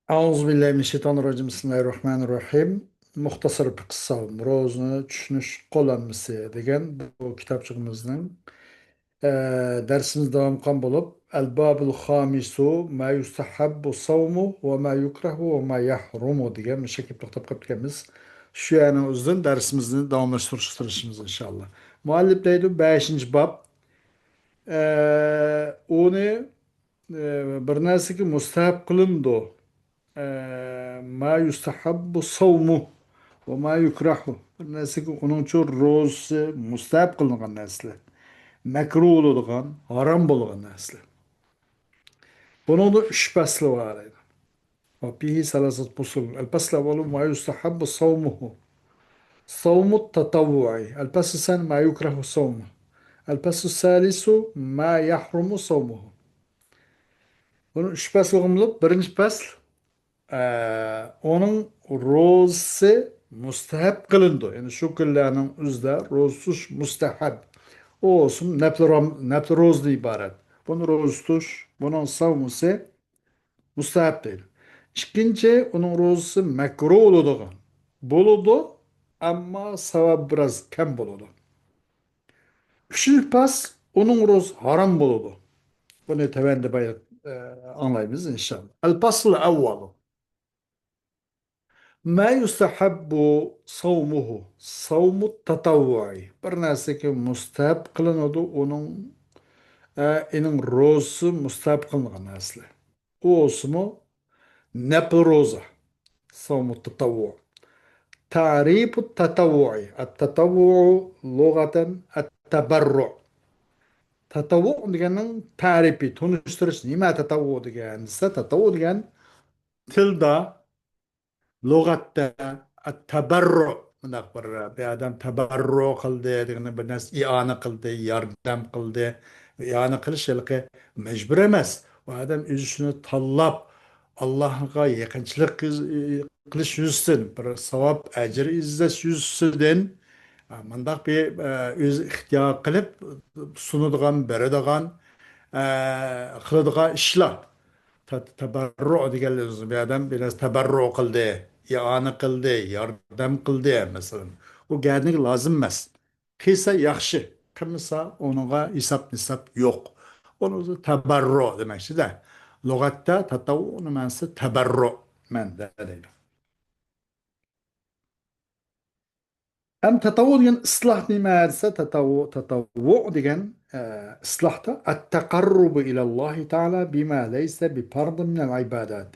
Euzubillahimineşşeytanirracim. Bismillahirrahmanirrahim. Muhtasar bir kıssa Ro'zni tushunish qo'llanmasi degan bu kitobchig'imizning darsimiz davom qilgan bo'lib, Al-Babul Xamisu ma yustahabbu savmu va ma yukrahu va ma yahrumu degan mushakil to'xtab qolganmiz. Shu yana o'zidan darsimizni davomlashtirishimiz inshaalloh. Muallif deydi 5-bob. Uni bir narsaga mustahab qilindi. Ma yustahabbu savmu va ma yukrahu. Bir narsaga uning uchun ro'za mustahab qilingan narsalar, makruh bo'ladigan, harom bo'lgan narsalar. Buningda 3 fasli bor edi. Va fihi salasat fusul. Al-fasl awwalu ma yustahabbu savmuhu. Savmu tatawwu'i. Al-fasl الثاني ma yukrahu savmuhu. الفصل الثالث ما يحرم صومه. Bunun 3 faslı olumlu. Birinci fasl onun ro'zasi mustahab qilindi. Yani shu kunlarning o'zida ro'za tutish mustahab. O olsun nafl ro'zdan iborat. Buni ro'za tutish, buning savmusi mustahab deydi. Ikkinchi, uning ro'zasi makruh bo'ladigan. Bo'ladi, ammo savob biroz kam bo'ladi. Üçüncü fasl uning ro'zasi harom bo'ladi. Buni tavanda anlaymiz inşallah. El-fasl avvalu. Ma yustahabbu savmuhu. Savmu tatavvui. Bir narsaga mustahab qilinadi, uning ro'zasi mustahab qilingan narsa. U olsunmi? Nafl ro'za. Savmu tatavvu. Ta'rifu tatavvui. At-tatavvu lug'atan at-tabarru. Tatavvu deganning ta'rifi, tunishtirish. Nima tatavvu degan desa, tatavvu degan tilda lug'atda tabarru bundoq bir odam tabarru qildi degani bir narsa iona qildi, yordam qildi. Iona qilish majbur emas. U odam o'zi shuni tanlab Allohga yaqinchilik qilish yuzasidan bir savob ajr izlash yuzasidan bundoq bir o'zi ixtiyor qilib sunadigan, beradigan, qiladigan ishlar. Tabarru deganlar bir odam biraz tabarru qildi, iona qildi, yordam qildi masalan. U g'adnik lozim emas. Qilsa yaxshi, qilmasa uningga hisob-nisob yo'q. Uni o'zi tabarru demakchi-da. Lug'atda tatavvu ma'nosi tabarru manda deydi. Hem tatavvu degan isloh nima desa, tatavvu degan islohda at-taqarrubu ilallohi taala bima laysa bi fardin min al-ibadat.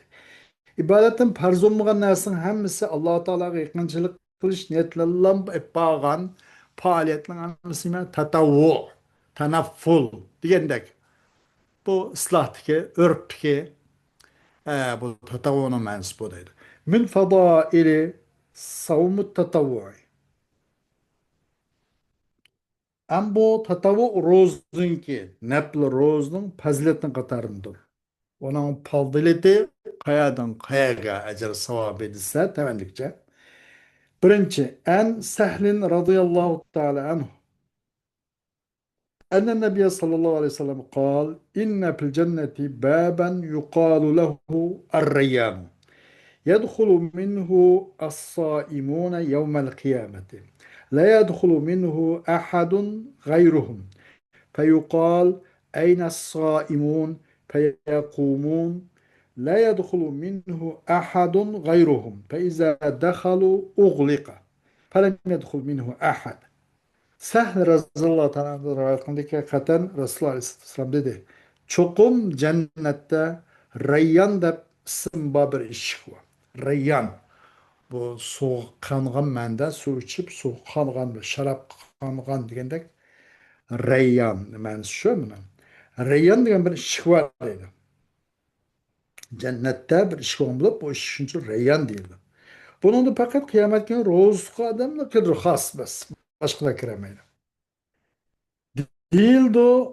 İbadetin farz olmagan narsaning hammasi Alloh taolaga yaqinchilik qilish niyatlanib bo'lgan faoliyatning hammasi tatavvu, tanafful degandek. Bu islohdagi, urfdagi bu tatavvuni ma'nosi bu deydi. Min fadaili savmut tatavvui. Am bu tatavvu ro'zinki, nafl ro'zning fazilatini qatarındır. Onun fazileti qayadan qayaga ajr savob edilsa tavandikcha. Birinchi, an Sahlin radıyallahu ta'ala anhu. أن النبي صلى الله عليه وسلم قال إن في الجنة بابا يقال له الريان يدخل منه الصائمون يوم القيامة لا يدخل منه أحد غيرهم فيقال أين الصائمون فيقومون لا يدخل منه أحد غيرهم فإذا دخلوا أغلق فلم يدخل منه أحد. Sahl razıyallahu anh'dan rivayet kılındaki hakikaten Resulullah Aleyhisselam dedi. Çokum cennette Rayyan da isim bir iş var. Rayyan. Bu soğuk kangan mende su içip soğuk kangan, şarap kangan degandek Rayyan. Ben şu mu? Rayyan degan bir iş var dedi. Cennette bir iş var bulup bu iş için Rayyan deyildi. Bunun da fakat kıyamet günü rozqa adamla kıdır has bas. Başka kiremeyle. Değildi.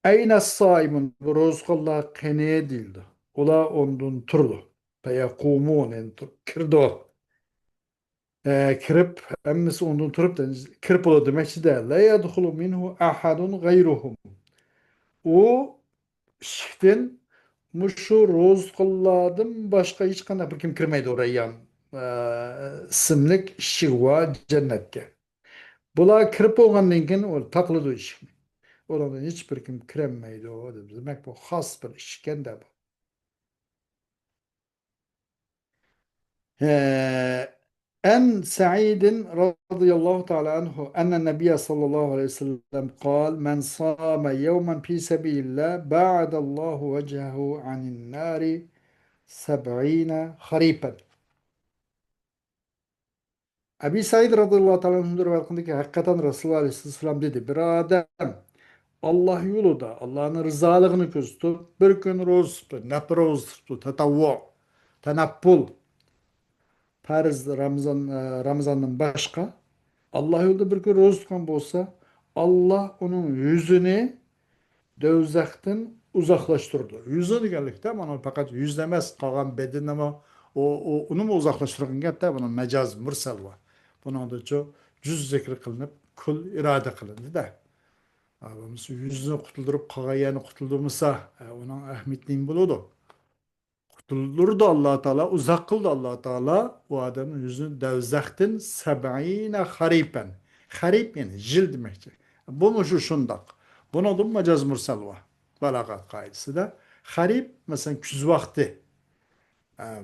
Ayna saimun. Bu rozqallah kene değildi. Ola ondan turdu. Feyakumun. Yani kirdi o. Kirip, emmisi ondan turup da kirip ola demekçi de. La yadhulu minhu ahadun gayruhum. O şikten Muşu roz kılladım başka hiç kana bir kim kirmeydi oraya isimlik şiva cennetke. Bula kirip olgandan keyin o taklıdı iş. Oradan hiçbir kim kiremeydi o. Demek bu has bir işken de bu. أن سعيد رضي الله تعالى عنه أن النبي صلى الله عليه وسلم قال من صام يوما في سبيل الله بعد الله وجهه عن النار 70 خريفا. Abi Said radıyallahu ta'ala anh'ın rivayetindeki hakikaten Resulullah aleyhisselam dedi. Bir adam Allah yolunda Allah'ın rızalığını küstü. Bir gün roz tuttu. Nafile roz tuttu. Tetavvu. Tenappul. Farz Ramazan'dan başka. Allah yolunda bir gün roz tutkan olsa Allah onun yüzünü dövzaktan uzaklaştırdı. Yüzü deganlik de mana fakat yüz demez kalan beden ama onu mu uzaklaştırgan gap da bunun mecaz mursal var. Bunun da çok cüz zikri kılınıp kul irade kılındı da. Abimiz yüzünü kutuldurup kagayyanı kutulduğumuzsa onun ahmetliğin buludu. Kutulurdu Allah Teala, uzak kıldı Allah Teala o adamın yüzünü devzaktin seb'ine haripen. Harip yani jil demektir. Bu mu şu şundak. Buna da mecaz mursal var. Balagat kaidesi de. Harip mesela küz vakti.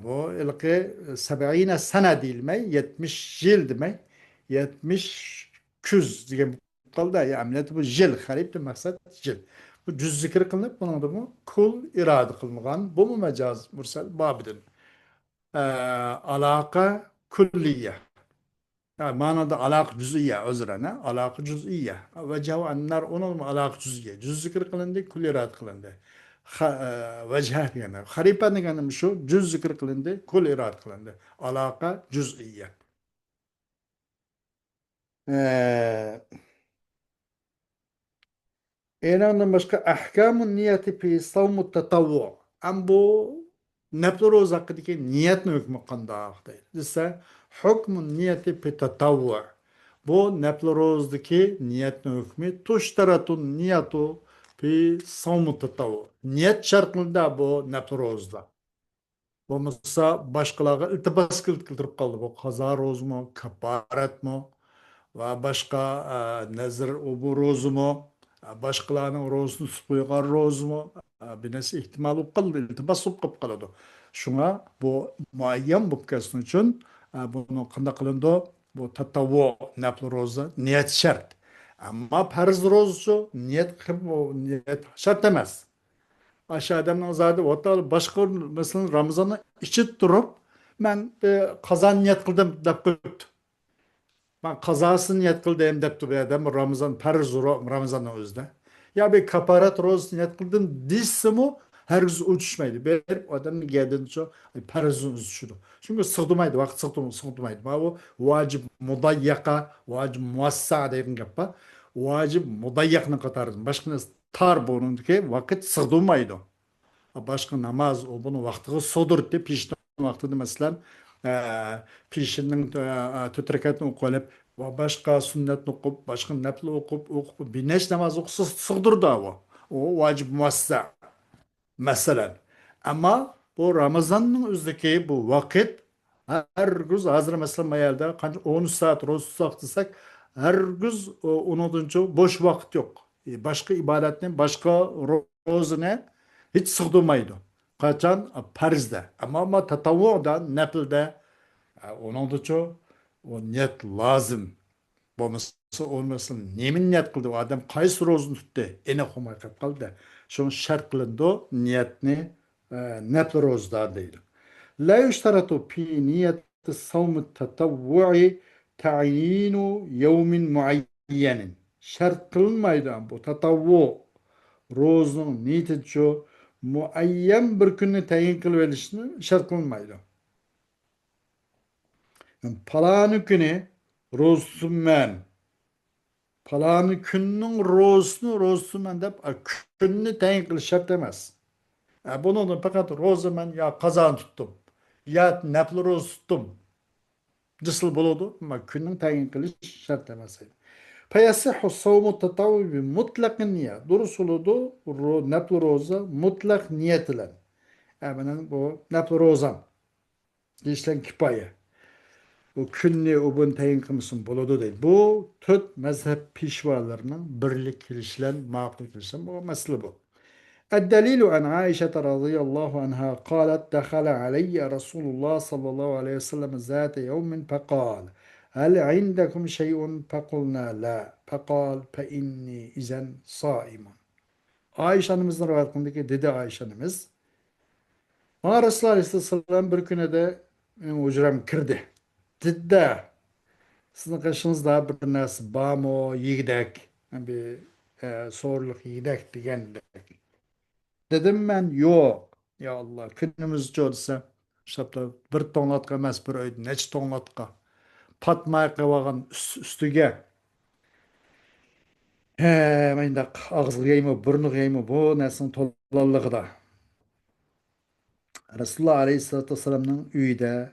Bu ilki 70 sene değilmey, 70 yıl demek. 70 küz diye kaldı ya emniyet bu jil, harip de maksat jil. Bu cüz zikir kılınıp bunun adı mı? Kul irade kılıngan. Bu mu mecaz mursal? Babidin. Alaka külliye. Yani manada alak cüz'iye özrene, alak cüz'iye. Ve cevanlar onun alak cüz'iye. Cüz zikir kılındı, kullirat kılındı. Vecih yani. Haripa deganim şu, cüz zikir kılındı, kullirat kılındı. Alaka cüz'iye. Ee, Ondan başka ahkamun niyeti fi savmu tatavvu. Am bu naflu roza hakkındaki niyetin hükmü kandak değil. Ise hükmün niyeti fi tatavvu. Bu naflu rozdaki niyetin hükmü tuştaratun niyetu fi savmu tatavvu. Niyet şartında bu naflu rozda. Bu mesela başkalarına iltibas kıltırıp kaldı. Bu kaza roz mu, kaparet mu? Ve başka nezir bu rozu mu, başkalarının rozunu tutuygan roz mu, bir nesi ihtimal uppaldı, iltibas uppıp kaladı. Şuna bu muayyen bu kesin için bunu kında kılındı, bu tatavu naflı rozu niyet şart. Ama farz rozu niyet şart demez. Aşağıdan azade o başka mesela Ramazan'ı içit durup ben kazan niyet kıldım dep koyuptu. Ben kazasını niyet kıldım dep bir adam Ramazan farz Ramazan'ın özde. Ya bir kaparat roz niyet kıldım dismi herkes uçuşmaydı. Bir adam geldiğinde çok farz uçuşudu. Çünkü sığdırmaydı, vakit sığdırmaydı. Bu vacip mudayyaka, vacip muassa deyin kappa. Vacip mudayyakını katardım. Başka tar bunun vakit sığdırmaydı. Başka namaz o bunu vakti sodur de pişti vaktinde mesela pişinin tütrekatını okuyup ve başka sünnet okup başka nafile okup bir neş namaz okusa sığdır da o vacip muassa mesela ama bu Ramazan'ın özdeki bu vakit her gün hazır mesela mayalda 10 saat roz tutsak her gün unutunca boş vakit yok. Başka ibadetin başka rozune hiç sığdırmaydı. Kaçan farzda ama tatavvuda nafilde unutunca o niyet lazım. Bo'lmasa olmasın. Nemin niyet kıldı o adam qaysi rozunu tuttu? Ene xumay qilib qoldi. Şunu şart qilindi niyatni nafl rozda deydi. La yushtaratu fi niyati savmi tatavvu'i ta'yinu yevmin muayyenin. Şart kılınmaydı bu tatavvu rozunun niyeti şu muayyen bir günni tayin qilib olishni shart qilinmaydi. Yani palani kuni roz tutmayman. Falanı günün rozusunu ben de gününü tayin kılış şart demez. Bunu da fakat rozu ben ya kazan tuttum. Ya naflı roz tuttum. Cısıl buludu ama günün tayin kılış şart demez. Feyasihhu savmu tatavvu bi mutlak niyet. Doğrusu oludu naflı roza mutlak niyet ile. Hemen bu nepli rozam. Deyişlen kipaye. Bu künni ubun tayin kımsın buludu değil. Bu tut mezhep pişvalarının birlik kilişlen, makul kilişlen. Bu mesele bu. الدليل عن عائشة رضي الله عنها قالت دخل علي رسول الله صلى الله عليه وسلم ذات يوم فقال هل عندكم شيء فقلنا لا فقال فإني إذن صائم Ayşe annemizin rivayetindeki dedi Ayşe annemiz. Bana Resulullah Aleyhisselam bir güne de benim hücrem kirdi. Dedi sizin karşınızda bir narsa var mı yiyecek bir soruluk yiyecek diyen. Dedim ben yok. Ya Allah günümüz çoğulsa şapta bir tonlatka emas bir öydü neç tonlatka patmay kıvagan üstüge mayda ağzı yayma burnu yayma bu nesin tolallığı da Resulullah Aleyhisselatü Vesselam'ın üyde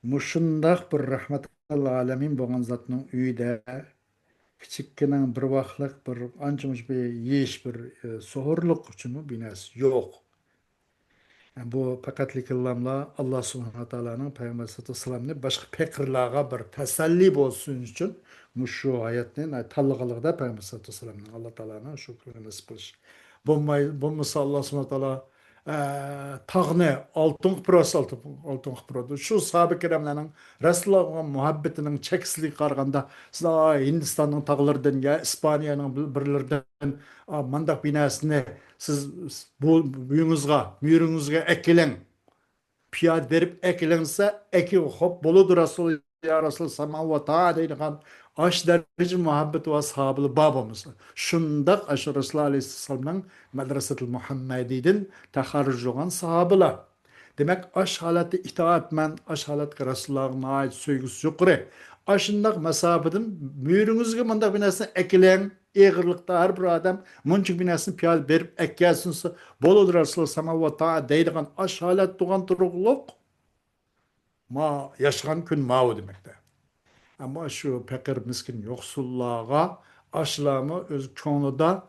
muşundaq bir rahmetal alemin bolgan zatның üyde kiçikkina bir vaqtlık bir ançmış bir yeş bir sohurluk üçin binas yok. Yani bu fakatlik illamla Allah subhanahu ta'ala'nın Peygamber sallallahu aleyhi ve sellem'ni başka pekirlağa bir teselli olsun için şu ayetinin tallıqılıqda Peygamber sallallahu aleyhi ve sellem'nin Allah Teala'nın şükrünü nasip kılış. Bulmasa Allah subhanahu ta'ala tağını altın pıras altın pıras. Şu sahabe kiramlarının Resulullah'a muhabbetinin çekisliği qaraganda siz Hindistan'ın tağlarından ya İspanya'nın birlerinden mandak binasını siz bu müyünüzge ekilen piyad verip ekilense eki hop boludur Resul ya Resul sema ve ta'a deydiğen aş derece muhabbet ve ashabılı babamız. Şundak aşı Resulullah Aleyhisselam'ın Medresetil Muhammedi'den taharruc olan sahabılar. Demek aş haleti itaatmen, aş haleti Resulullah'ın ait söygüsü yukarı. Aşındak mesafeden müyürünüzge manda binasını ekilen, eğirlikte her bir adam munçuk binasını piyal verip ekkelsinse boludur Resulullah sama ve ta'a deydiğen aş halet doğan turukluk ma yaşayan gün ma demekte. Ama şu pekir miskin yoksulluğa aşılamı öz konuda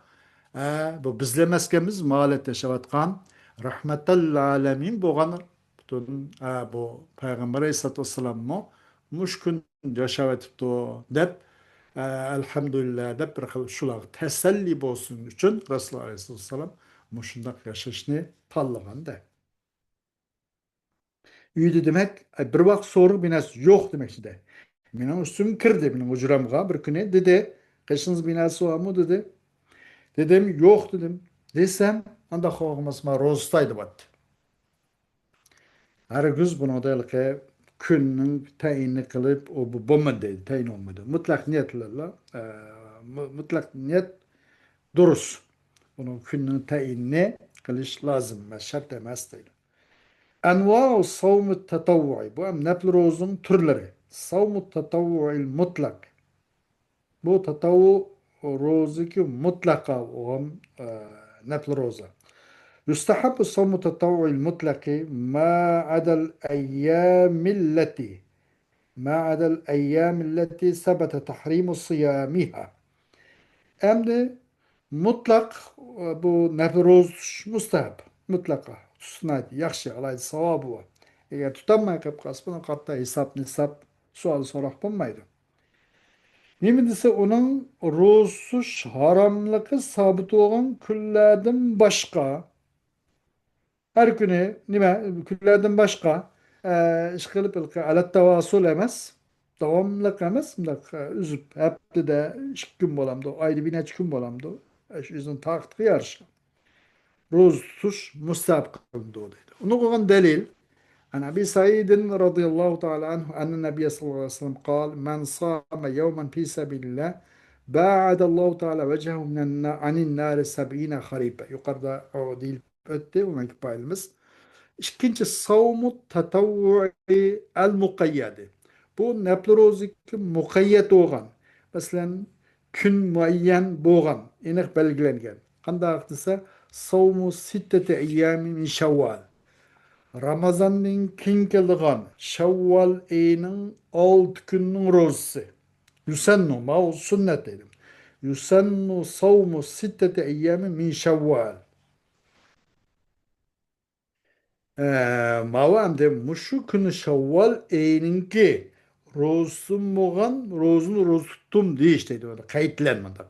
bu bizlemeskemiz mahalet yaşavatkan rahmetal alemin boğan bütün bu Peygamber Aleyhisselatü Vesselam mı muşkun yaşavatıptı dep elhamdülillah dep bir xil şular teselli bolsun için Resulullah Aleyhisselatü Vesselam muşundak yaşashını tallagan da. Üyde demek bir vakt soru binas yok demek de. Benim üstüm kirdi benim hücramga bir güne dedi. Kaşınız binası var mı dedi. Dedim yok dedim. Desem anda hoğmasma rozstaydı bat. Her güz bunu da ki günün tayini kılıp o bu bomba dedi tayin olmadı. Mutlak niyetlerle mutlak niyet durus. Bunun günün tayinini kılış lazım. Şart demez değil. Enva-u savm-ı tetavvui. Bu hem nefl rozun türleri. Savm-ı tetavvu'il mutlak. Bu tetavvu rozu ki mutlaka olan nefl roza. يستحب الصوم التطوعي المطلق ما عدا الأيام التي ثبت تحريم صيامها. Hem de mutlak bu nefroz mustahab. Mutlaka. Tutunaydı. Yakşı alaydı. Savabı var. Eğer tutanmaya kapkas bunun katta hesap nisap sual sorak bulmaydı. Nemedise onun rozsuz haramlıkı sabit olan küllerden başka her günü nime küllerden başka işkılıp ilki alet tevasul emez. Devamlık emez. Üzüp hep de 2 gün bolamdı. Ayda bir neç gün bolamdı. Yüzün taktığı yarışı. Rozsuz mustahap kılındı o dedi. Onu koyan delil. عن أبي سعيد رضي الله تعالى عنه أن النبي صلى الله عليه وسلم قال من صام يوما في سبيل الله باعد الله تعالى وجهه عن النار 70 خريفا yukarıda o değil ötte bu mekbâilimiz. İkinci savmu tatavvu'i el mukayyadi. Bu neplerozik mukayyet olgan. Mesela gün muayyen boğan, enek belgilengen. Kanda desa savmu sittete eyyami min şevval. Ramazan'ın kinkeligan Şevval ayının 6 günün rozusu. Yusennu ma sünnet dedim. Yusennu savmu sittete eyyami min Şevval. Mavamde muşu kını Şevval eyininki rozsun boğan rozunu roz tuttum diye işte öyle kayıtlanmadı.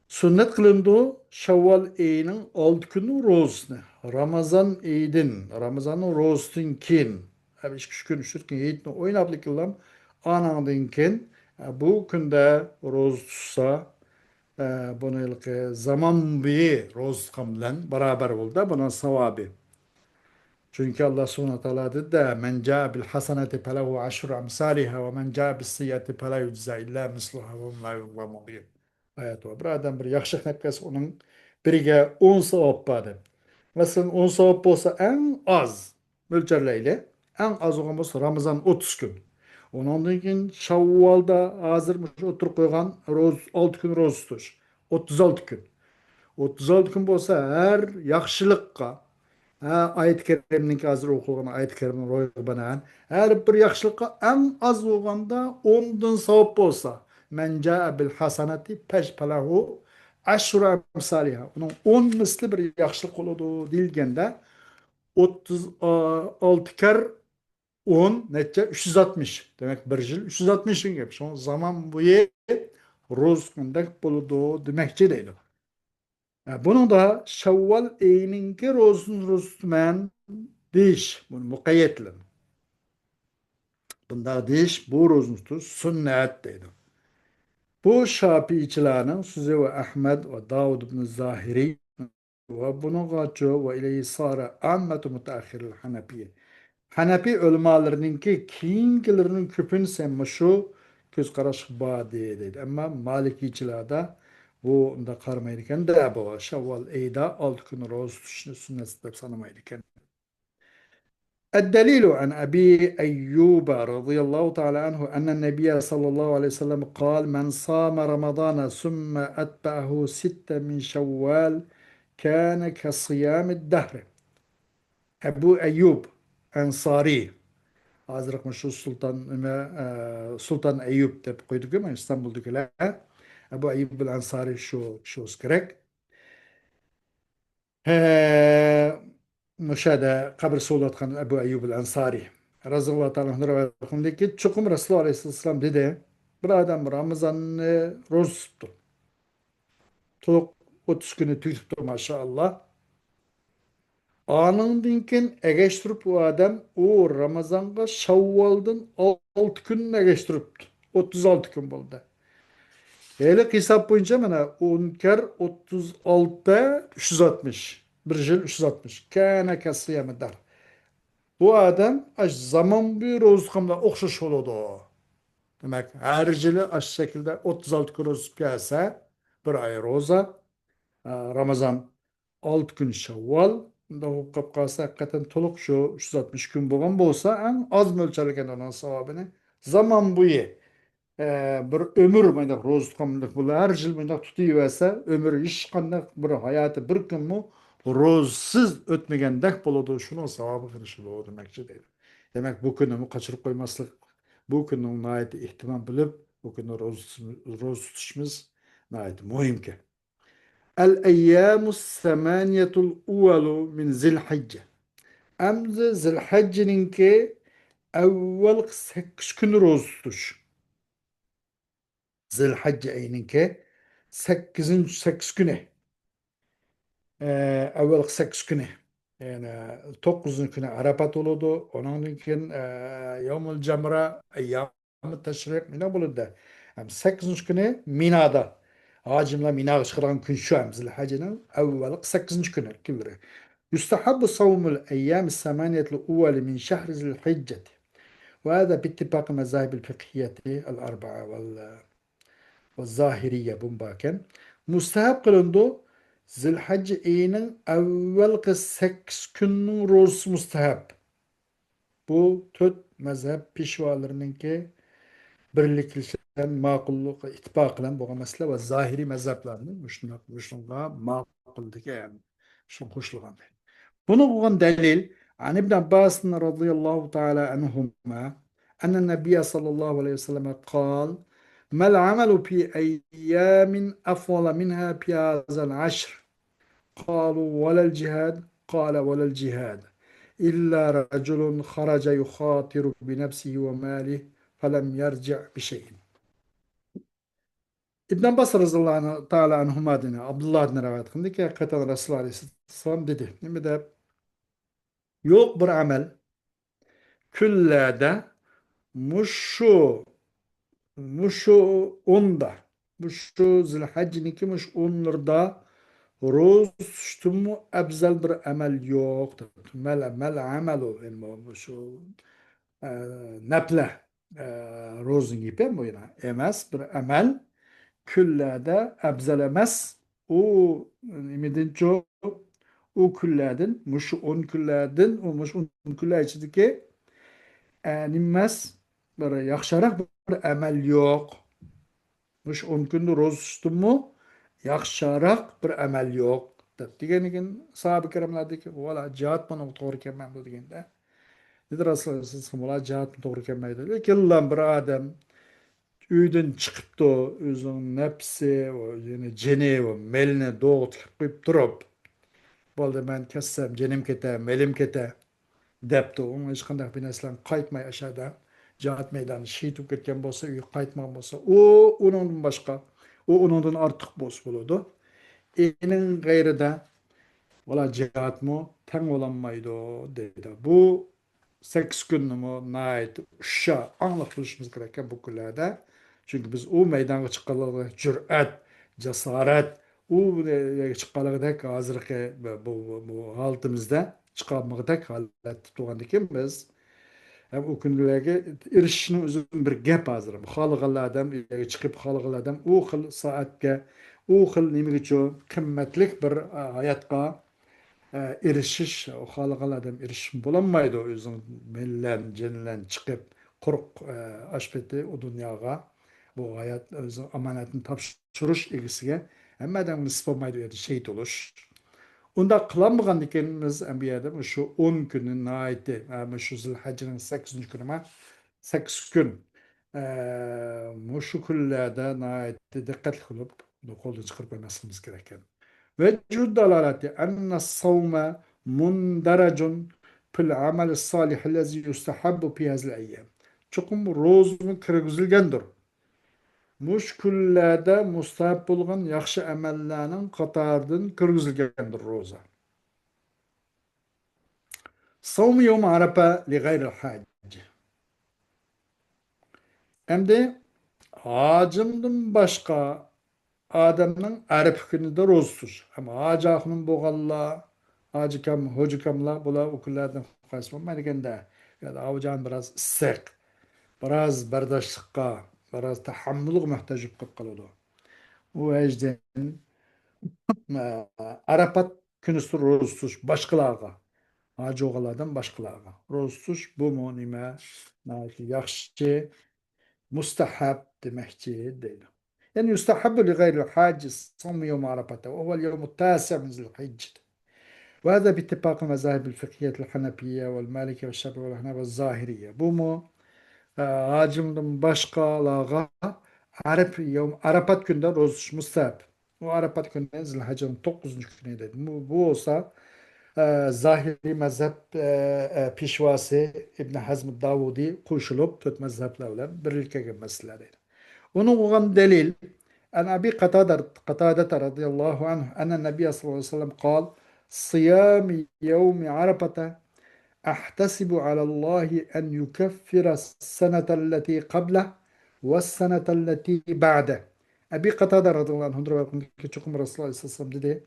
Sünnet kılındı Şevval eyinin 6 günü rozunu. Ramazan eydin, Ramazan'ın rozsun kin. Abi iş küç gün şürkün eydin oynaplı kılam anandın kin. Bu günde roz tutsa e, bunu ilk zaman bir roz kamlen beraber oldu. Buna sevabı. Çünkü Allah subhanahu wa ta'ala dedi de men ca'a bil haseneti felehu aşru amsaliha ve men ca'a bis siyyati fela yujza illa misluha ve hum la yuzlamun diye. Ayet var. Bir adam bir yaxşı nekkesi onun biriga 10 sevap vardı. Mesela 10 sevap olsa en az mölçerleyle en az olan olsa Ramazan 30 gün. Ondan keyin Şavvalda hazırmış oturup koygan roz 6 gün roz tutuş. 36 gün. 36 gün olsa her yaxşılıkka ayet-i kerimninki hazır okulan ayet-i kerimin royu banayan her bir yaxşılıkka en az olganda 10'dan savap bolsa men ca'a bil hasanati peşpelahu aşru emsaliha onun 10 misli bir yaxşılık oludu dilgende 36 ker 10 netçe 360 demek bir yıl 360 gün gibi son zaman bu ye roz kundak boludu demekçi değil. Bunu da Şevval eyininki rozun rüstmen diş. Bunu mukayyetle. Bunda diş bu rozun tutu sünnet dedi. Bu Şafiiçilerin Süzi ve Ahmed ve Davud ibn Zahiri ve bunu gaço ve ileyi sara ammetu mutaahhiril Hanefiye. Hanefi ölmalarınınki kiyinkilerinin küpün sen şu göz karaş badi dedi. Ama Malikiciler bu da karmayırken de bu Şevval Eyda 6 gün roz tutuşunu sünnet de sanamayırken. الدليل عن أبي أيوب رضي الله تعالى عنه أن النبي صلى الله عليه وسلم قال من صام رمضان ثم أتبعه ستة من شوال كان كصيام الدهر. Ebu Eyyub Ensari Hazreti meşhur Sultan Eyüp de koyduk ama İstanbul'dakiler Ebu Eyyub el-Ensari şu gerek. Müşahede kabir solatkan Ebu Eyyub el-Ensari Razıyallahu ta'ala anh'ın rivayetindeki çokum Resulullah Aleyhisselam dedi bir adam Ramazan'ı roz tuttu. Toluk 30 günü tuttu maşallah. Anındınken egeştirip o adam o Ramazan'da Şavval'dan 6 gün egeştirip 36 gün buldu. Hele hesap boyunca bana 10 kere 36 360. Bir yıl 360. Kâne kasıyamı der. Bu adam zaman bir rozkamda okşaş oldu. Demek her yılı aş şekilde 36 gün roz piyasa bir ay roza. Ramazan 6 gün Şevval. Da o kapkası hakikaten toluk şu 360 gün boğan bolsa en az mölçerken onun sevabını zaman bu ye. Bir ömür mıydak roz tutamlık bu her yıl mıydak tutuyorsa ömür iş kandak bir hayatı bir gün mu rozsuz ötmegendek boludu şunun sevabı kırışılı o demekçi değil. Demek bu günümü kaçırıp koymaslık bu günün nayet ihtimam bilip bu günü roz tutuşumuz nayet muhim ki. الأيام الثمانية الأول من ذي الحجة. أمز ذي الحجة ننكي أول 8 gün roz tutuş. Zilhacce ayninki 8 güne. Evvel 8 güne. Yani 9. güne Arafat oludu. Onun için Yevmul Cemre Eyyam-ı Teşrik Mina bulundu. Hem 8. güne Mina'da. Hacimle Mina'ya çıkan gün şu hem Zilhacce'nin evvel 8. günü. Kibri. يستحب صوم الأيام الثمانية الأول من شهر ذي الحجة وهذا باتفاق المذاهب الفقهية الأربعة والظاهرية bunbaken mustahap kılındı Zilhacce ayının evvel 8 günün rozusu mustahap. Bu tört mezhep pişvalarınınki birlikten makulluk ittifakla bu mesele ve zahiri mezheplerinin müşnunla makuldaki yani şun hoşluğun. Bunu bulan delil an İbn Abbas radıyallahu teala anhuma أن النبي صلى الله عليه وسلم قال ما العمل في أيام أفضل منها في هذا العشر قالوا ولا الجهاد قال ولا الجهاد إلا رجل خرج يخاطر بنفسه وماله فلم يرجع بشيء. İbn Abbas radıyallahu ta'ala anhuma dene Abdullah'dan rivayet kıldı ki hakikaten Resulullah aleyhisselam dedi. Ne de yok bir amel küllerde muşu muşu onda muşu zilhacciniki muş onlarda roz tutumu ebzel bir amel yok. Mel amelu ilmu şu e, neple rozun gibi bu yana emas bir amel küllerde ebzelemez o imidinço o küllerden muş on küllerden o muş on küller içindeki nimmes bir yakşarak bir amel yok. Muş on kundu roz tuttum mu yakşarak bir amel yok. Degenikin sahabe kiramlar dedi ki valla cihat bana doğru kelmem bu degende. Dedi Resulullah sallallahu cihat doğru kelmem dedi. Killan bir adam uydan chiqibdi o'zining nafsi va jini va melni do'g'itib qo'yib turib bo'ldi man kassam jinim keta melim keta debdi u hech qanday bir narsadan qaytmay ashada jihad maydoni shahid bo'lib ketgan bo'lsa uyga qaytmagan bo'lsa u undan boshqa u undan ortiq bo'lsa bo'ladi ening g'ayrida Valla cihat mı? Ten olanmaydı o dedi. Bu 8 gün mü? Nait uşa anlık buluşumuz gereken bu küllerde. Çünkü biz o meydana çıkalı cüret, cesaret, o çıkalı hazırki bu haltimizde çıkarmakta halet tuğan dikin biz. Hem o günlerde erişinin özün bir gap hazırım. Halıqalı adam, çıkıp halıqalı adam, o xil saatke, o xil nimigiço kımmetlik bir hayatqa erişiş, o halkal adam erişim bulamaydı o özün mellen, cenlen çıkıp kork aşpeti o dünyaya bu hayat özün amanetini tapşırış ilgisiga hem adam nisip olmaydı yani şehit oluş. Onda kılanmagan dikenimiz Enbiya'da şu 10 günün naiti, şu Zilhacı'nın 8. günü ama 8 gün şu küllerde naiti dikkat kılıp kolunu çıkarıp koymasımız gereken. وجه الدلالة أن الصوم مندرج في العمل الصالح الذي يستحب في هذه الأيام. Çokum rozunu kirgizilgendir. Müşküllerde mustahap bulgan yaxşı emellerinin katardan kirgizilgendir roza. Savm yevm arafa li gayril hacı. Hem de hacımdan başka adamın Arap günüde rozsuz. Ama hacı ahının boğalla, hacı kam, hocu kamla, bula okullardan kaçmamaydı gende. Ya da avucan biraz sık, biraz bardaşlıkka, biraz tahammülük muhtaç kılıp kalıyordu. O yüzden Arafat günüsü rozsuz, başkalarga. Hacı oğullardan başkalarga. Rozsuz bu mu nime, yaxşı, mustahab demekçi değil. يعني يستحب لغير الحاج صوم يوم عرفة وهو اليوم التاسع من ذي الحجة وهذا باتفاق المذاهب الفقهية الحنفية والمالكية والشافعية والحنابلة والظاهرية بومو hacımdan başkalığa yevm Arafat günde rozuş mustahap. O Arafat günde Zilhacı'nın 9. günü dedim. Bu olsa zahiri mezhep pişvası İbn Hazm Davudi kuşulup tut mezheplerle birlikte gelmesileri. Onun olan delil عن أبي قتادة رضي الله عنه أن النبي صلى الله عليه وسلم قال صيام يوم عرفة أحتسب على الله أن يكفر السنة التي قبله والسنة التي بعده. Abi Katada radıyallahu anh rivayet çokum Resulullah sallallahu dedi.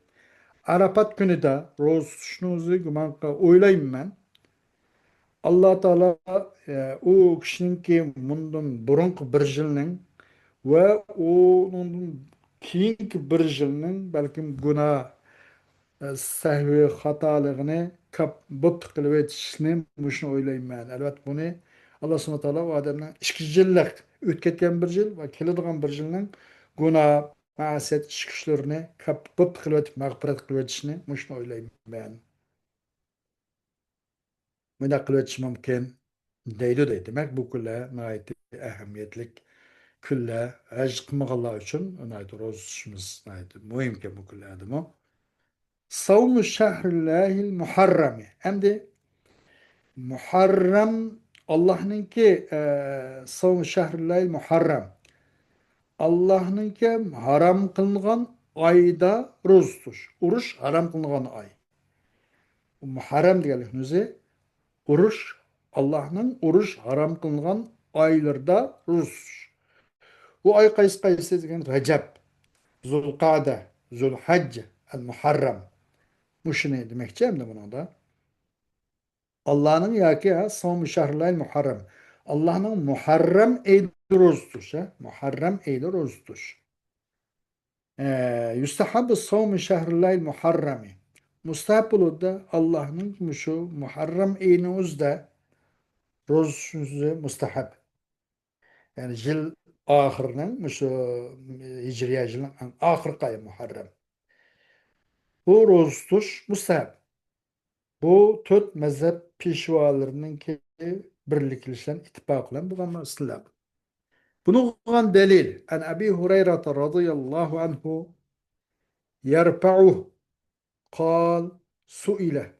Arafat günü de roz şunuzu gümanka oylayım ben. Allah Teala o kişinin ki bundan burunq bir yılının ve onun keyingi bir yılının belki günah sahvi hatalığını kapıp kılıp etişini muşunu oylayım ben. Elbette bunu Allah subhanahu wa ta'ala o adamın 2 yıllık ötketken bir yıl ve keladigan bir yılının günah, maasiyet, işkişlerini kapıp kılıp etip mağfiret kılıp etişini muşunu oylayım ben. Buna kılıp etiş mümkün deydi. Demek bu külle nayet ehemmiyetlik külle hacı kılmaganlar için nayet rozuşumuz nayet mühimken bu külle adamı. Savmu şehrillahil muharrami. Hem de muharrem Allah'ınki savmu şehrillahil muharrem. Allah'ınki haram kılıngan ayda roz tutuş. Oruç haram kılıngan ay. Muharrem diyelim. Oruç Allah'ın oruç haram kılıngan aylarda roz tutuş. Bu ay kayısı degan Recep, Zulkade, Zulhacce, El Muharrem. Bu şu ne demekçi hem de bunu da. Allah'ın yaki ha savmu şehrillahil muharrem. Allah'ın muharrem eydi roz tutuş. Muharrem eydi roz tutuş. Yustahabbu savmu şehrillahil muharremi. Mustahab olur da Allah'ın şu muharrem eyni uzda roz mustahab. Yani yıl ahırının şu hicriye yılın ahır kayı muharrem. Bu roz tutuş mustahab. Bu dört mezhep pişvalarının ki birlikleşen ittifakla bu ıslah. Bunu kılgan delil an Abi Hureyre radıyallahu anhu yerfa'uh kal suile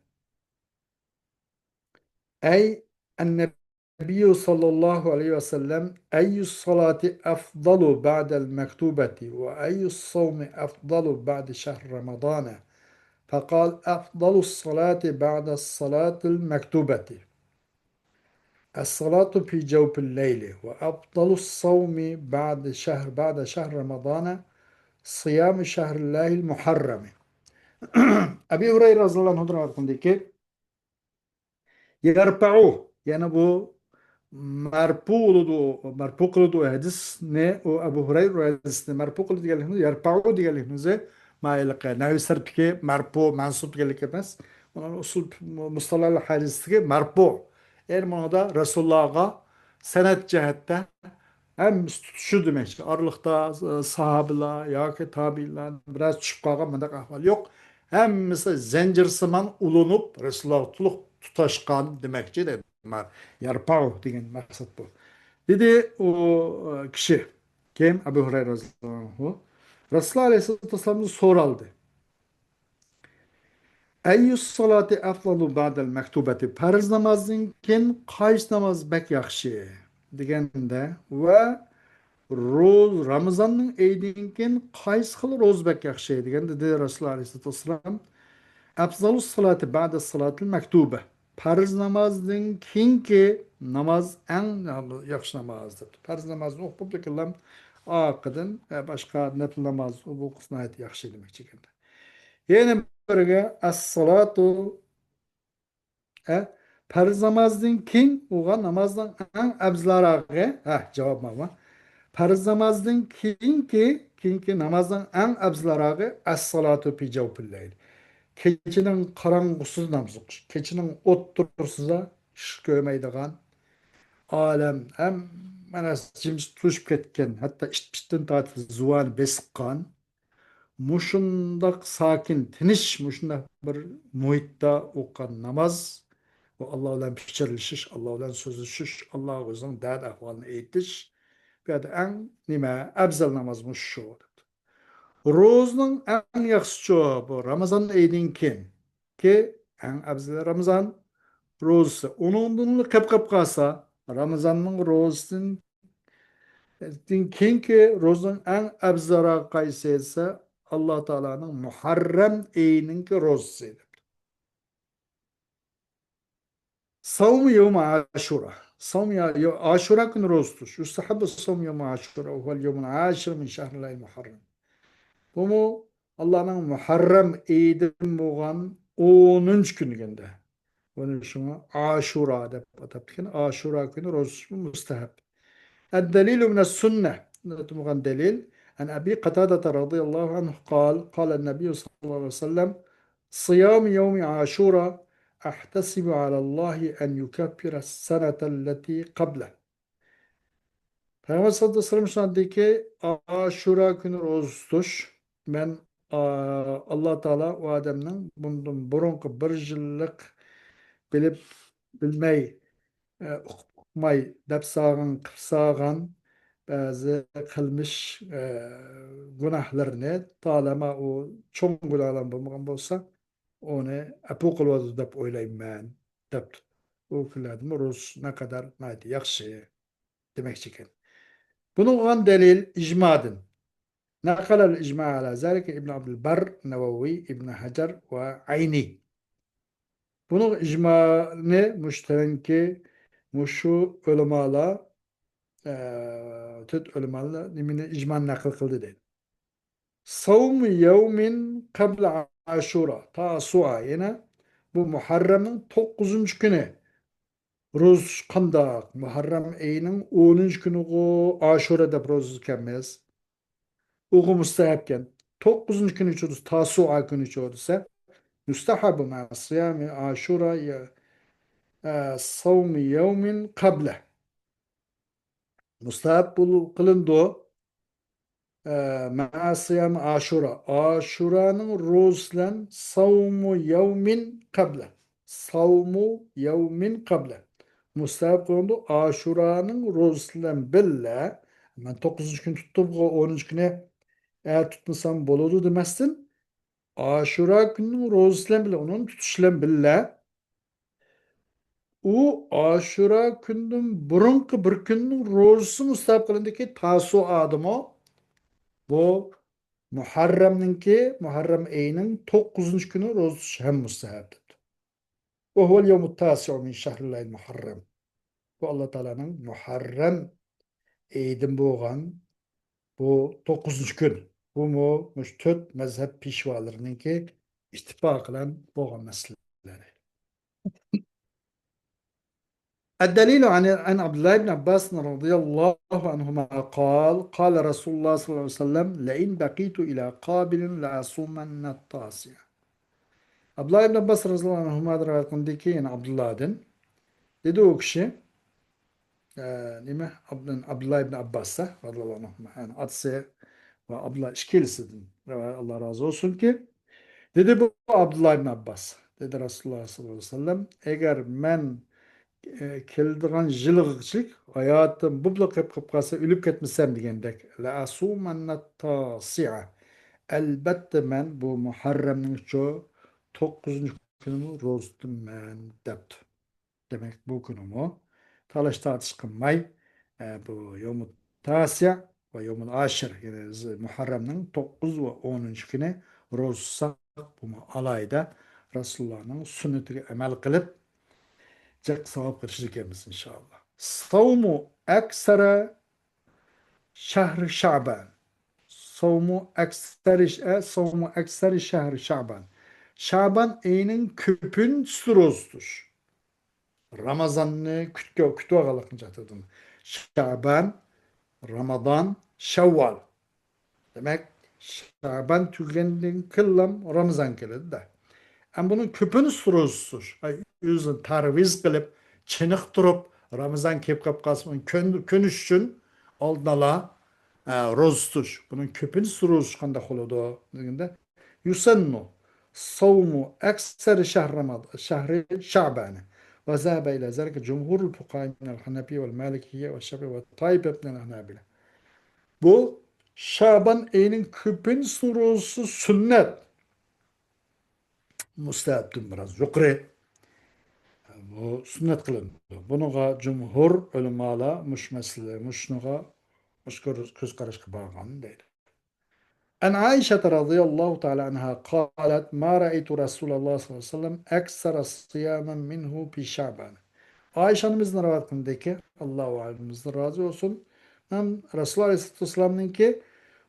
ey النبي صلى الله عليه وسلم أي الصلاة أفضل بعد المكتوبة وأي الصوم أفضل بعد شهر رمضان فقال أفضل الصلاة بعد الصلاة المكتوبة الصلاة في جوف الليل وأفضل الصوم بعد شهر رمضان صيام شهر الله المحرم. Ebu Hureyre radıyallahu anh'ın hakkındaki yerpa'u yani bu marfu kılıdu hadis ne o Ebu Hureyre hadisini marfu kılıdu diyelim yerpa'u diyelim mailaka navisar peki marfu mansup diyelim etmez. Onun usul mustalahlı hadisteki marfu. Yani bunu da Resulullah'a senet cihette hem şu demek aralıkta sahabeler ya ki tabi'ler biraz çıkıp kalkan bunda ahval yok. Hemmisi zincirsiman ulunup Resulullah tutaşkan demekçi de yarpav degan maksat bu. Dedi o kişi kim? Ebu Hureyre radıyallahu anhu. Resulullah aleyhisselatü vesselam'dan soraldı. Eyyus salati afdalu ba'del mektubeti. Farz namazdan keyin qaysi namoz bek yaxshi deganda va ro'z Ramazonning ayidan keyin qaysi xil ro'z bek yaxshi deganda dedi Rasululloh alayhi vasallam afzalus salati ba'da salatil maktuba. Farz namazdan keyingi namoz eng yaxshi namozdir. Farz namozni o'qib bo'lganlar oqidan boshqa nafl namoz bu qismni yaxshi demoqchi ekan. Yana biriga as-salatu farz namozdan keyin o'g'an namozdan eng afzalrog'i javob mana. Farz namozdan keyingi namozdan eng afzalrog'i as-salatu fi jawfil layl. Keçinin qarang'usiz namoz o'qish. Keçinin o'ttirsiza ish ko'rmaydigan olam ham mana jimjit turishib ketgan, hatto ish-pishdan tortib zuvon besiqqan mushundoq sokin tinish mushundoq bir muhitda o'qigan namoz bu Alloh bilan pichirlashish, Alloh bilan so'zlashish, Alloh o'zining dard ahvolini aytish bu yerda eng nima afzal namoz shu. Ro'zning eng yaxshisi bu Ramazon oyidan keyin ki eng afzal Ramazon ro'zasi. Uningdan qilib qolsa Ramazonning ro'zasidan keyingi ro'zaning eng afzali qaysi esa Alloh taolaning Muharram oyining ro'zasi. Savm yevmi Aşura. Aşura günü ro'za tutish. Yustahabbu savm yevmi Aşura ve huvel yevmul aşir min şehrillahil muharram. Bu mu Allah'ın Muharram eyidan bo'lgan 10. kunigida. Buni shuni Aşura deb atabdikan. Aşura kuni ro'za tutish mustahab. الدليل من السنة نتمغن دليل عن أبي قتادة رضي الله عنه قال النبي صلى الله عليه وسلم صيام يوم عاشوراء أحتسب على الله أن يكفر السنة التي قبله. Peygamber sallallahu aleyhi ve sellem şu dedi ki Aşura günü ro'za tutish men Allah Teala o adamning bundan burunqi bir yillik bilib bilmay uqmay deb sağın qilib sağın ba'zi qilmish gunohlarni talama u cho'ng gunohlar bo'lmagan bo'lsa Onu apu qiladi deb o'ylayman debdi. U kunlarda Rus naqadar mayli yaxshi demoqchi ekan. Bunun delil icmadın. نقل الإجماع على ذلك ابن عبد البر النووي ابن حجر وعيني. Bunun icmanı müşterenki muşu ulemalar tüt ulemalar nimini icman nakıl kıldı dedi. Savm yevmin kabla aşura ta su'a yine bu Muharrem'in 9. günü. Roz kandak Muharrem ayının 10. günü o Aşura'da roz tutkanmaz. Oğu mustahapken 9. günü içiyoruz ta su'a günü içiyorsa müstahabu ma siyami Aşura ya savmi yevmin kable. Mustahap bulu kılındı ma siyami Aşura. Aşura'nın rozlan savmu yevmin kable. Savmu yevmin kable. Mustahap kılındı Aşura'nın rozlan bille. Ben 9. gün tuttum o 10. güne eğer tutmasam boludu demezsin. Aşura gününün rozlan bile onun tutuşlan bille. U Aşura gündün burunqi bir günün rozusu mustab qilindiki tasu adımı bu Muharrem ayının 9. günü rozusu hem mustahabdir. Bu huvel yevmut tasi'u min şehrillahil Muharrem. Bu Allah Teala'nın Muharrem ayının boğan bu 9. gün. Bu mu müştüt mezhep pişvalarınınki ittifak kılan boğan meseleleri. الدليل عن عبد الله بن عباس رضي الله عنهما قال رسول الله صلى الله عليه وسلم لئن بقيت إلى قابل لأصومن التاسع. Abdullah ibn Abbas radıyallahu anhuma rivayetindeki yani Abdullah'dan dedi o kişi değil mi? Abdullah ibn Abbas'a radıyallahu anhuma yani adse ve Abdullah işkilisidir. Allah razı olsun ki dedi bu Abdullah ibn Abbas dedi Resulullah sallallahu aleyhi ve sellem eğer men keldiren jılgıçlık hayatım bublak hep kalsa ölüp ketmesem degендek la asumanna tasi'a elbette men bu Muharrem'nin şu 9. günümü rozdum men depti. Demek bu günümü talaş tartış kılmay bu yomu tasi'a ve yomun aşır yani Muharrem'nin 9 ve 10. günü rozsak bu alayda Resulullah'ın sünnetine emel kılıp cak sevap kırışırkenmiz inşallah. Savmu eksere şehri Şaban. Savmu ekseri şehri Şaban. Şaban ayının küpün sürozdur. Ramazan'ı kütü ağalıkınca dedim. Şaban, Ramazan, Şevval. Demek Şaban tükendiğin kıllam Ramazan geldi de. Ama bunun küpünü sürozdur. Yüzün tarviz kılıp, çınık durup, Ramazan kep kapkasının könüş için aldala roz tutuş. Bunun küpünü sürüz kanda holudu. Yusannu savmu ekser şehr Ramazan, şehri Şaban. Ve zâbe ile zâlike cumhurul fukaha minel Hanefi vel Malikiye ve Şafi ve Tayyip ibn Hanabila. Bu Şaban ayının küpün sürüzü sünnet. Müstehaptır biraz. Yukarı. Bu sünnet kılındı. Bunuğa cumhur ulemalar muş mesele, muşnuğa muş göz karışık bağlan değil. En Aişe radıyallahu teala anha kalet ma ra'aytu Resulullah sallallahu aleyhi ve sellem eksara siyamen minhu fi Şaban. Ayşe annemizin rivayetindeki Allahu alimimizden razı olsun. Hem Resulullah aleyhisselatü vesselam'ın ki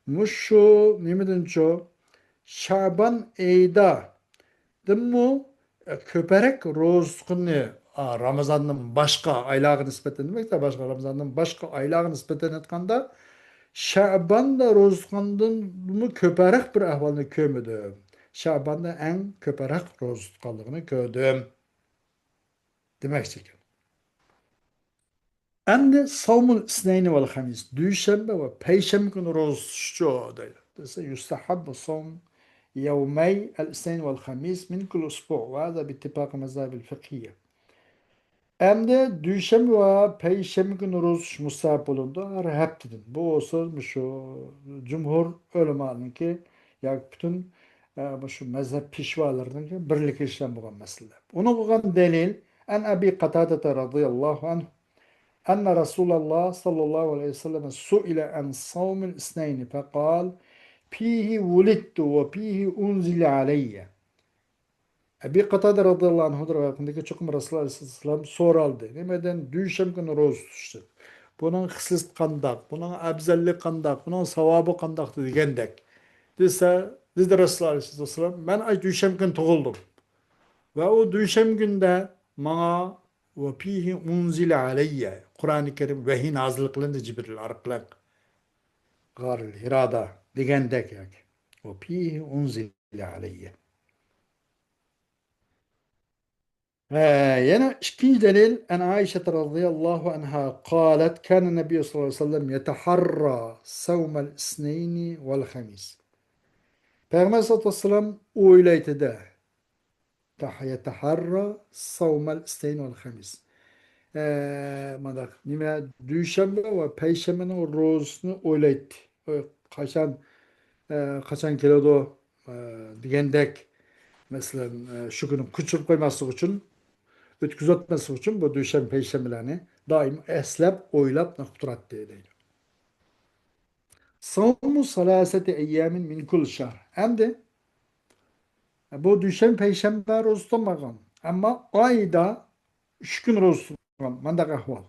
muşu nimidin ço Şaban eyda Dimmu köperek rozgunu Ramazan'ın başka aylağı nispeten demek de başka Ramazan'ın başka aylağı nispeten etkanda Şaban'da rozgundun mu köperek bir ahvalını kömüdüm. Şaban'da en köperek rozgallığını ködüm. Demek istiyor. Endi savmul isneyni vel hamis. Düşembe ve peyşembe günü rozşu deydi. Dese yustahabbu savm يومي الاثنين والخميس من كل أسبوع وهذا باتفاق المذاهب الفقهية. Hem de düşem ve peyşem günü roz musab bulundu. Hep dedim. Bu olsun şu cumhur ulemanın ki ya bütün bu şu mezhep pişvalarının birlik işlem bo'lgan masala. Uni qilgan dalil an Abi Qatada radhiyallohu anhu أن رسول الله صلى الله عليه وسلم سئل عن صوم الاثنين فقال فيه ولدت وفيه أنزل علي. Ebi Katade radıyallahu anh'dır vakfındaki çokum Resulullah aleyhisselam soraldı. Nemeden düşem günü roz tutuştu. Bunun hısız kandak, bunun abzelli kandak, bunun savabı kandaktı degendek. Dedi Resulullah aleyhisselam ben ay düşem gün tuğuldum. Ve o düşem günde bana ve fihi unzile aleyye Kur'an-ı Kerim vehi nazil kılındı Cibril arkalık garil hirada degendek yani. Ve fihi unzile aleyye. ينا شكي دليل أن عائشة رضي الله عنها قالت كان النبي صلى الله عليه وسلم يتحرى صوم الاثنين والخميس. Peygamber sallallahu aleyhi ve sellem öyleydi de yetaharra savmel isteyn vel hamis. Madak nime düşembe ve peyşembenin rozunu öyleydi. Kaçan kaçan kilodo digendek mesela şu günün küçük koyması için ötküzatması için bu düşen peşemelerini daim eslep, oylap, nakturat deydi. Savmu salaseti eyyamin min kul şahr. Hem de bu düşen peşembe rozu tutmagan. Ama ayda 3 gün rozu tutmagan. Mandak ahval.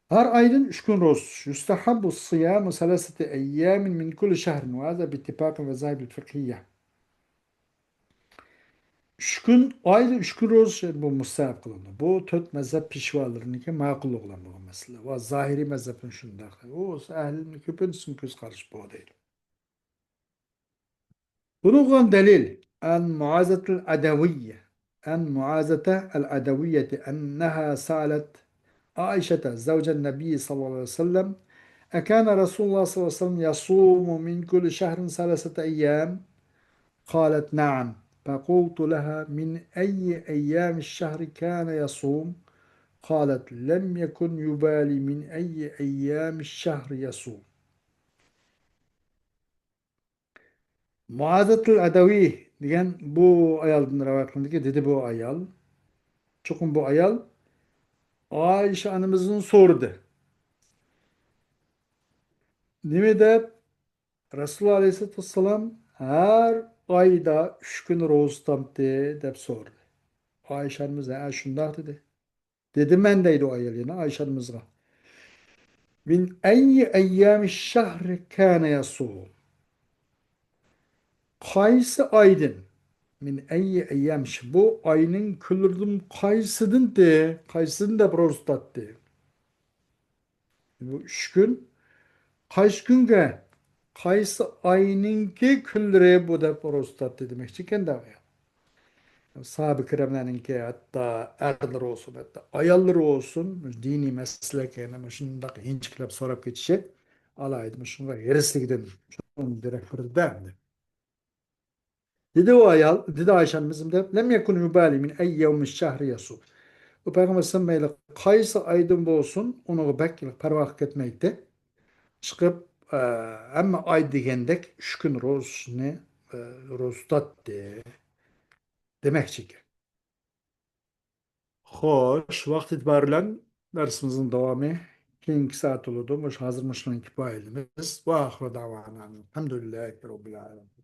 Her ayın 3 gün rozu. Yustahabbu siyamu salaseti eyyamin min kul şahrin. Ve hâzâ bittifâkın ve zâhibil fıkhiyye. 3 gün ayda 3 gün roz bu mustahap kılındı. Bu tört mezhep pişvalarınınki makul olan bu mesele. Ve zahiri mezhepin şunda. O ehlin köpünsün köz karış bu değil. Bunun delil en muazetul adaviyye en muazete el adaviyyeti enneha sa'let Aişete zavcen nebi sallallahu aleyhi ve sellem ekâne Resulullah sallallahu aleyhi ve sellem yasûmu min kulli şehrin salasete eyyâm قالت نعم فقلت لها من أي أيام الشهر كان يصوم قالت لم يكن يبالي من أي أيام الشهر يصوم. Muazetul Adavi diyen bu ayalın rivayetindeki dedi bu ayal. Çokun bu ayal Ayşe annemizin sordu. Değil de Resulullah Aleyhisselatü Vesselam her ayda 3 gün roz tutamdı dep sordu. Ayşe annemiz şundak dedi. Dedim ben deydi o ayal yine Ayşe annemize. Min eyyi eyyâmi şehri kâne yasûm. Kaysı aydın. Min eyyi eyyâm bu ayının küllürdüm kaysıdın de. Kaysıdın da prostat de. Bu 3 gün. Kaç günge? Kaysı ayınınki küllüre bu da prostat de demek çıken de. Sahabe-i kiramlarınki hatta erler olsun hatta ayalları olsun dini meslek yani şundak hinçkilep sorup geçecek alaydım şunga yerisli giden şunun direkt fırdı. Dedi o ayal, dedi Ayşe annemizim de lem yekun yubali min ey yevmiş şehri yasu. O Peygamber semmeyle kaysı aydın bu olsun onu bekle pervah etmekte çıkıp ama ay degendek 3 gün roz ne rozdat de demek çıkıyor. Xoş, vaqt itibariyle dersimizin devamı keyinki saat oldu. Hazırmışların kifayetlimiz. Ve ahire davana. Elhamdülillahi Rabbil alemin.